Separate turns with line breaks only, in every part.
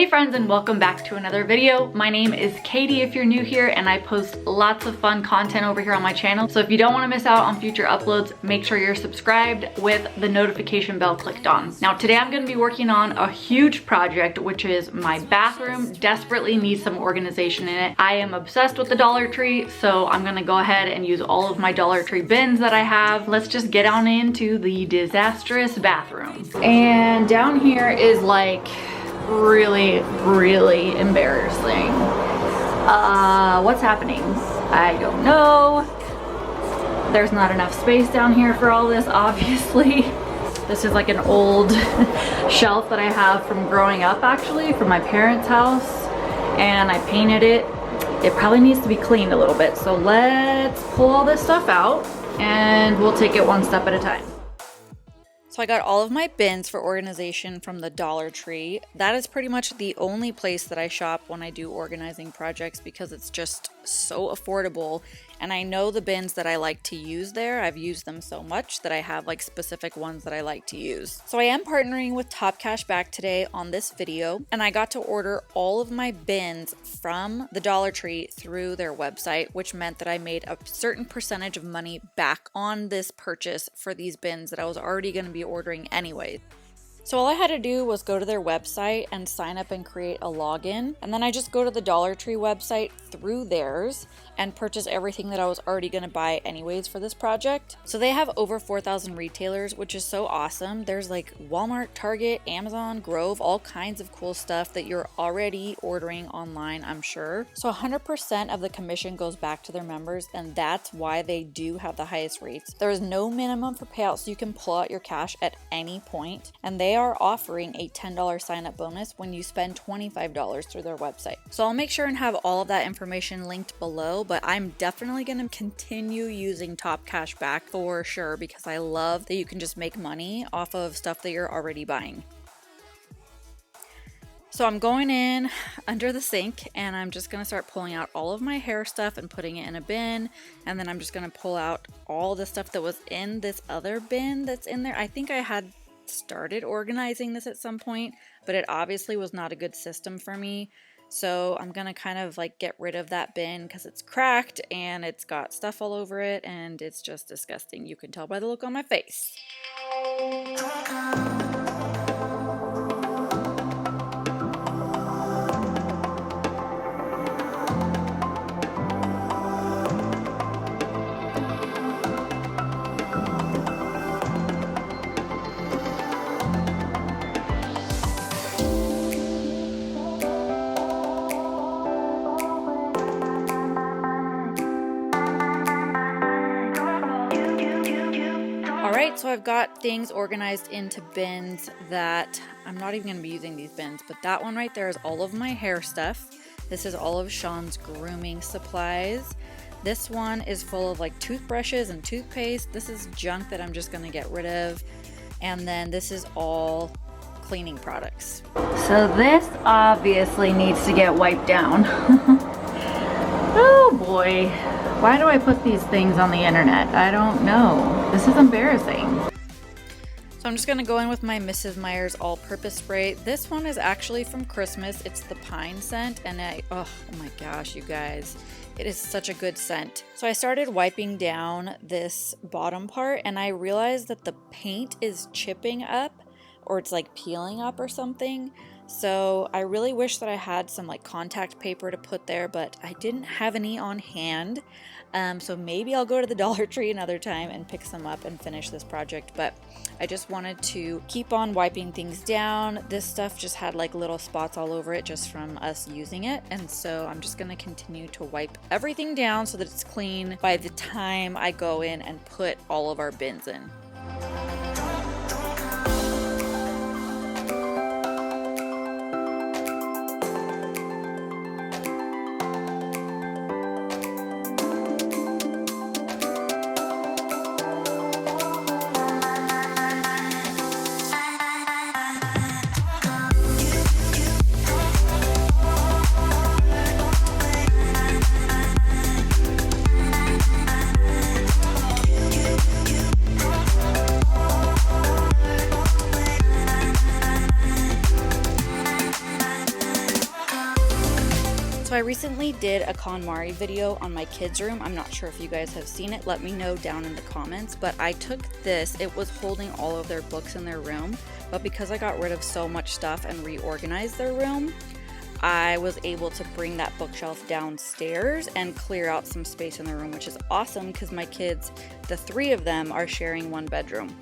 Hey friends, and welcome back to another video. My name is Katie if you're new here, and I post lots of fun content over here on my channel. So if you don't want to miss out on future uploads, make sure you're subscribed with the notification bell clicked on. Now today I'm going to be working on a huge project, which is my bathroom. Desperately needs some organization in it. I am obsessed with the Dollar Tree, so I'm going to go ahead and use all of my Dollar Tree bins that I have. Let's just get on into the disastrous bathroom. And down here is like really embarrassing. What's happening? I don't know. There's not enough space down here for all this, obviously. This is like an old shelf that I have from growing up, actually, from my parents' house, and I painted it. It probably needs to be cleaned a little bit, so let's pull all this stuff out and we'll take it one step at a time. So I got all of my bins for organization from the Dollar Tree. That is pretty much the only place that I shop when I do organizing projects because it's just so affordable. And I know the bins that I like to use there. I've used them so much that I have like specific ones that I like to use. So I am partnering with TOPCASHBACK today on this video, and I got to order all of my bins from the Dollar Tree through their website, which meant that I made a certain percentage of money back on this purchase for these bins that I was already going to be ordering anyway. So all I had to do was go to their website and sign up and create a login. And then I just go to the Dollar Tree website through theirs and purchase everything that I was already going to buy anyways for this project. So they have over 4,000 retailers, which is so awesome. There's like Walmart, Target, Amazon, Grove, all kinds of cool stuff that you're already ordering online, I'm sure. So 100% of the commission goes back to their members, and that's why they do have the highest rates. There is no minimum for payout, so you can pull out your cash at any point. And they are offering a $10 sign up bonus when you spend $25 through their website. So I'll make sure and have all of that information linked below, but I'm definitely going to continue using TOPCASHBACK for sure because I love that you can just make money off of stuff that you're already buying. So I'm going in under the sink and I'm just going to start pulling out all of my hair stuff and putting it in a bin, and then I'm just going to pull out all the stuff that was in this other bin that's in there. I think I had started organizing this at some point, but it obviously was not a good system for me. So I'm gonna kind of like get rid of that bin because it's cracked and it's got stuff all over it and it's just disgusting. You can tell by the look on my face. Alright, so I've got things organized into bins that I'm not even going to be using these bins, but that one right there is all of my hair stuff. This is all of Sean's grooming supplies. This one is full of like toothbrushes and toothpaste. This is junk that I'm just going to get rid of. And then this is all cleaning products. So this obviously needs to get wiped down. Oh boy. Why do I put these things on the internet? I don't know. This is embarrassing. So I'm just going to go in with my Mrs. Meyer's all-purpose spray. This one is actually from Christmas. It's the pine scent, and oh my gosh, you guys. It is such a good scent. So I started wiping down this bottom part, and I realized that the paint is chipping up, or it's like peeling up or something. So I really wish that I had some like contact paper to put there, but I didn't have any on hand. So maybe I'll go to the Dollar Tree another time and pick some up and finish this project. But I just wanted to keep on wiping things down. This stuff just had like little spots all over it just from us using it. And so I'm just going to continue to wipe everything down so that it's clean by the time I go in and put all of our bins in.
So I recently did a KonMari video on my kids' room. I'm not sure if you guys have seen it. Let me know down in the comments. But I took this. It was holding all of their books in their room. But because I got rid of so much stuff and reorganized their room, I was able to bring that bookshelf downstairs and clear out some space in the room, which is awesome because my kids, the 3 of them, are sharing one bedroom.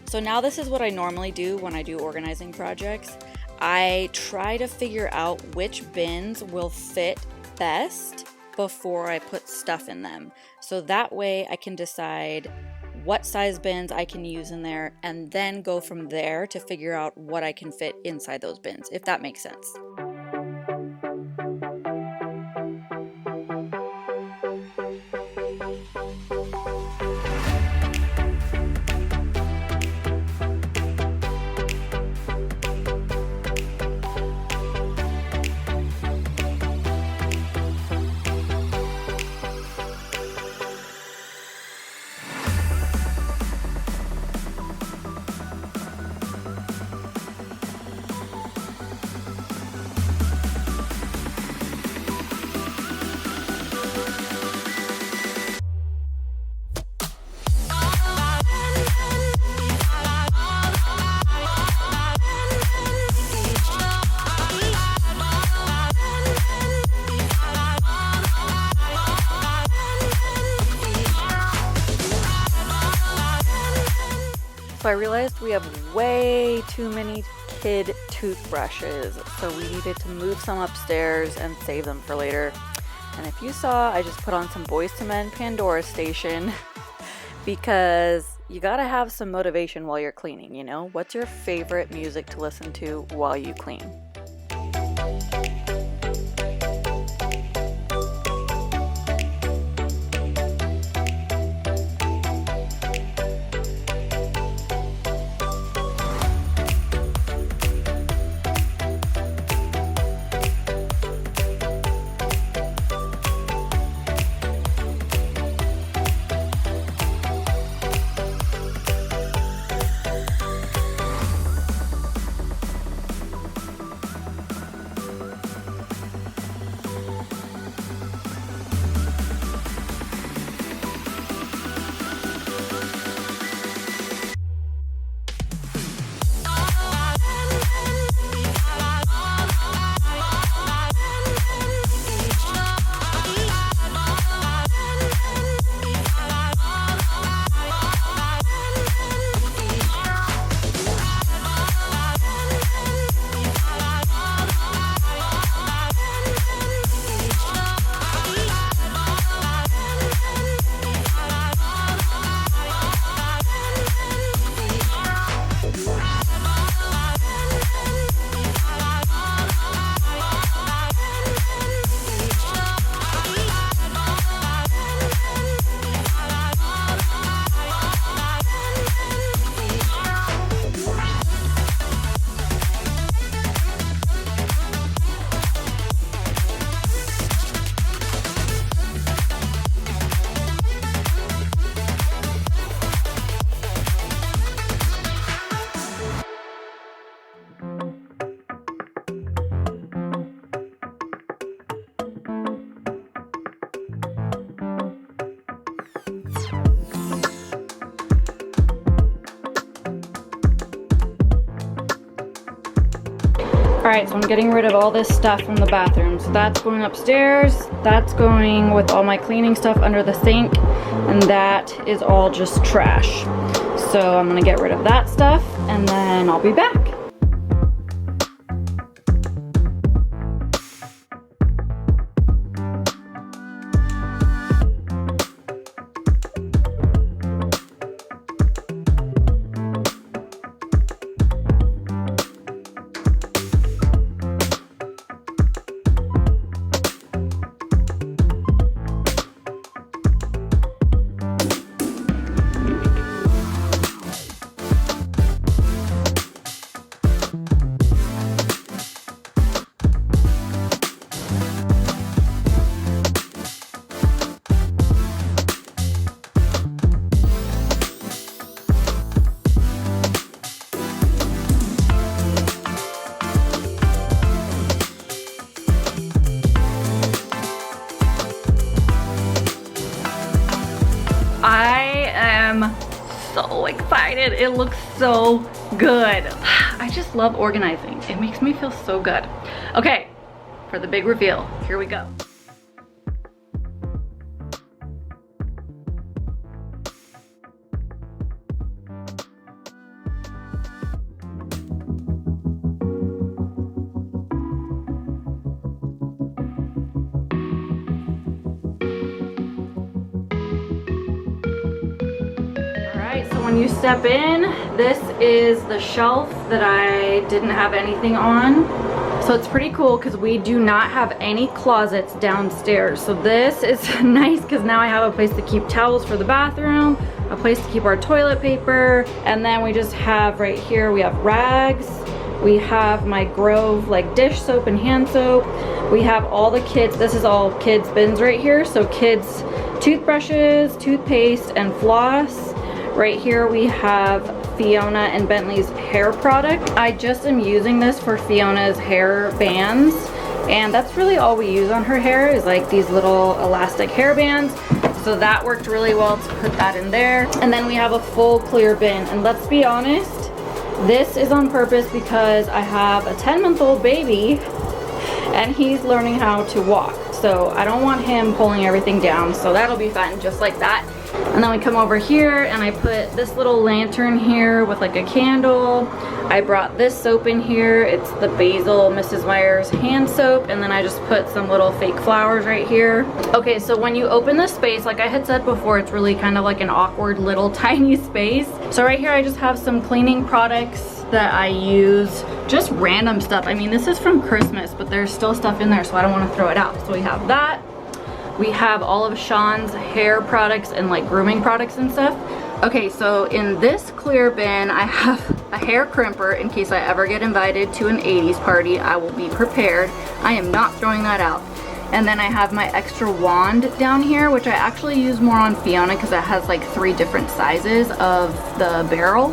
So now this is what I normally do when I do organizing projects. I try to figure out which bins will fit best before I put stuff in them. So that way I can decide what size bins I can use in there and then go from there to figure out what I can fit inside those bins, if that makes sense. So I realized we have way too many kid toothbrushes, so we needed to move some upstairs and save them for later. And if you saw, I just put on some Boys II Men Pandora Station because you gotta have some motivation while you're cleaning, you know? What's your favorite music to listen to while you clean? Alright, so I'm getting rid of all this stuff from the bathroom. So that's going upstairs, that's going with all my cleaning stuff under the sink, and that is all just trash. So I'm gonna get rid of that stuff, and then I'll be back.
so excited. It looks so good. I just love organizing. It makes me feel so good. Okay, for the big reveal, here we go. So when you step in, this is the shelf that I didn't have anything on. So it's pretty cool because we do not have any closets downstairs. So this is nice because now I have a place to keep towels for the bathroom, a place to keep our toilet paper, and then we just have right here, we have rags. We have my Grove like dish soap and hand soap. We have all the kids, this is all kids bins right here. So kids toothbrushes, toothpaste, and floss. Right here we have Fiona and Bentley's hair product. I just am using this for Fiona's hair bands, and that's really all we use on her hair is like these little elastic hair bands. So that worked really well to put that in there. And then we have a full clear bin, and let's be honest, this is on purpose because I have a 10-month-old baby and he's learning how to walk. So I don't want him pulling everything down, so that'll be fun just like that. And then we come over here and I put this little lantern here with like a candle. I brought this soap in here. It's the Basil Mrs. Meyer's hand soap, and then I just put some little fake flowers right here. Okay, so when you open this space, like I had said before, it's really kind of like an awkward little tiny space. So right here I just have some cleaning products that I use, just random stuff. I mean, this is from Christmas, but there's still stuff in there, so I don't want to throw it out. So we have that. We have all of Sean's hair products and like grooming products and stuff. Okay, so in this clear bin, I have a hair crimper in case I ever get invited to an 80s party. I will be prepared. I am not throwing that out. And then I have my extra wand down here, which I actually use more on Fiona because it has like 3 different sizes of the barrel.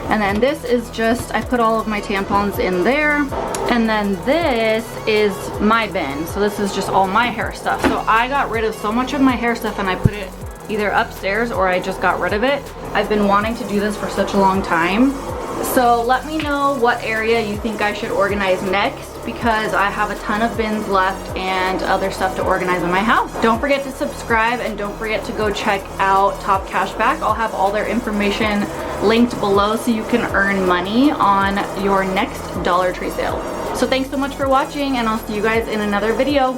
And then this is just, I put all of my tampons in there. And then this is my bin. So this is just all my hair stuff. So I got rid of so much of my hair stuff and I put it either upstairs or I just got rid of it. I've been wanting to do this for such a long time. So let me know what area you think I should organize next, because I have a ton of bins left and other stuff to organize in my house. Don't forget to subscribe and don't forget to go check out TOPCASHBACK. I'll have all their information linked below so you can earn money on your next Dollar Tree sale. So thanks so much for watching, and I'll see you guys in another video.